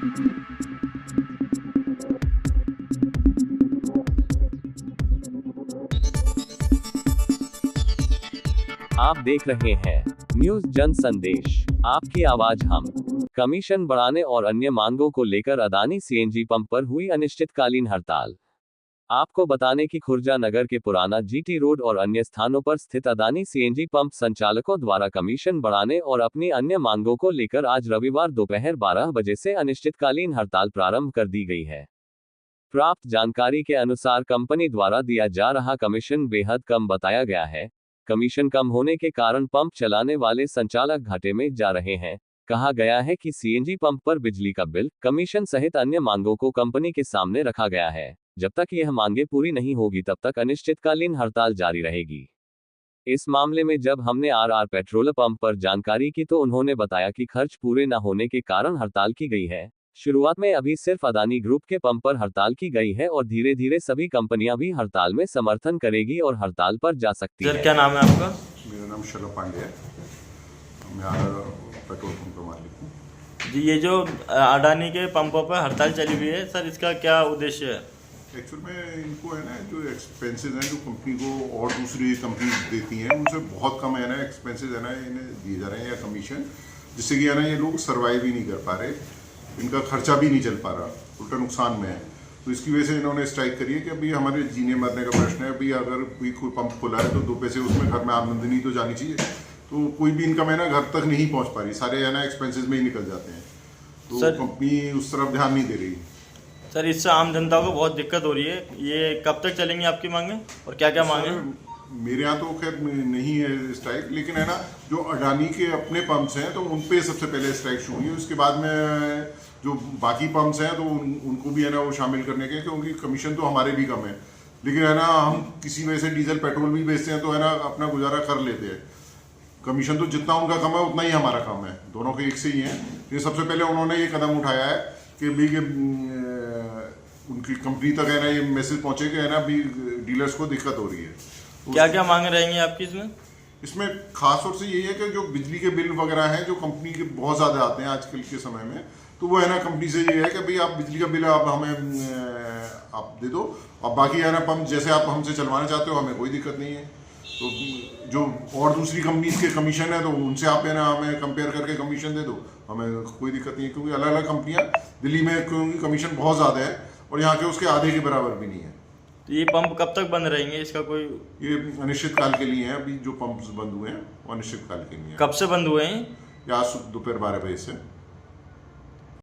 आप देख रहे हैं न्यूज़ जन संदेश, आपकी आवाज हम। कमीशन बढ़ाने और अन्य मांगों को लेकर अदानी सीएनजी पंप पर हुई अनिश्चितकालीन हड़ताल। आपको बताने की खुर्जा नगर के पुराना जीटी रोड और अन्य स्थानों पर स्थित अदानी सीएनजी पंप संचालकों द्वारा कमीशन बढ़ाने और अपनी अन्य मांगों को लेकर आज रविवार दोपहर 12 बजे से अनिश्चितकालीन हड़ताल प्रारंभ कर दी गई है। प्राप्त जानकारी के अनुसार कंपनी द्वारा दिया जा रहा कमीशन बेहद कम बताया गया है। कमीशन कम होने के कारण पंप चलाने वाले संचालक घाटे में जा रहे हैं। कहा गया है कि सीएनजी पंप पर बिजली का बिल, कमीशन सहित अन्य मांगों को कंपनी के सामने रखा गया है। जब तक यह मांगे पूरी नहीं होगी तब तक अनिश्चितकालीन हड़ताल जारी रहेगी। इस मामले में जब हमने आरआर पेट्रोल पंप पर जानकारी की तो उन्होंने बताया कि खर्च पूरे न होने के कारण हड़ताल की गई है। शुरुआत में अभी सिर्फ अदानी ग्रुप के पंप पर हड़ताल की गई है और धीरे धीरे सभी कंपनियां भी हड़ताल में समर्थन करेगी और हड़ताल पर जा सकती है। क्या नाम है आपका? मेरा नाम शलभ पांडे है। मैं आरआर पेट्रोल पंप का मालिक हूँ। जी, ये जो अडानी के पंपों पर हड़ताल चली हुई है सर, इसका क्या उद्देश्य है? एक्चुअल में इनको है ना, जो एक्सपेंसेस हैं जो कंपनी को और दूसरी कंपनी देती हैं उनसे बहुत कम है ना एक्सपेंसेस है ना इन्हें दिए जा रहे हैं या कमीशन, जिससे कि है ना ये लोग सर्वाइव ही नहीं कर पा रहे, इनका खर्चा भी नहीं चल पा रहा, उल्टा नुकसान में है। तो इसकी वजह से इन्होंने स्ट्राइक करी है कि अभी हमारे जीने मरने का प्रश्न है। अभी अगर कोई पंप खुला है तो 2 पैसे उसमें घर में आमदनी तो जानी चाहिए। तो कोई भी इनकम है ना घर तक नहीं पहुंच पा रही, सारे है ना एक्सपेंसेस में ही निकल जाते हैं। तो कंपनी उस तरफ ध्यान नहीं दे रही। सर, इससे आम जनता को बहुत दिक्कत हो रही है। ये कब तक चलेंगी आपकी मांगे और क्या क्या मांगे? मेरे यहाँ तो खैर नहीं है स्ट्राइक, लेकिन है ना जो अडानी के अपने पंप्स हैं तो उन पे सबसे पहले स्ट्राइक शुरू हुई। उसके बाद में जो बाकी पंप्स हैं तो उनको भी है ना वो शामिल करने के, क्योंकि कमीशन तो हमारे भी कम है, लेकिन है ना हम किसी वजह से डीजल पेट्रोल भी बेचते हैं तो है ना अपना गुजारा कर लेते हैं। कमीशन तो जितना उनका कम है उतना ही हमारा कम है, दोनों के एक से ही हैं। ये सबसे पहले उन्होंने ये कदम उठाया है कि भी उनकी कंपनी तक है ना ये मैसेज पहुंचे कि है ना भी डीलर्स को दिक्कत हो रही है। तो क्या क्या मांगे रहेंगी आपकी इसमें खास तौर से यही है कि जो बिजली के बिल वगैरह हैं जो कंपनी के बहुत ज़्यादा आते हैं आजकल के समय में, तो वो है ना कंपनी से ये है कि भाई आप बिजली का बिल आप हमें आप दे दो, और बाकी है ना पंप जैसे आप हमसे चलवाना चाहते हो हमें कोई दिक्कत नहीं है। तो जो और दूसरी कंपनीज के कमीशन है तो उनसे आप है ना हमें कंपेयर करके कमीशन दे दो, हमें कोई दिक्कत नहीं है। क्योंकि अलग अलग कंपनियां दिल्ली में क्योंकि कमीशन बहुत ज़्यादा है और यहाँ के उसके आधे के बराबर भी नहीं है। तो ये पंप कब तक बंद रहेंगे? इसका कोई ये अनिश्चित काल के लिए है। अभी जो पंप बंद हुए हैं वो अनिश्चित काल के लिए। कब से बंद हुए हैं? या दोपहर 12 बजे से।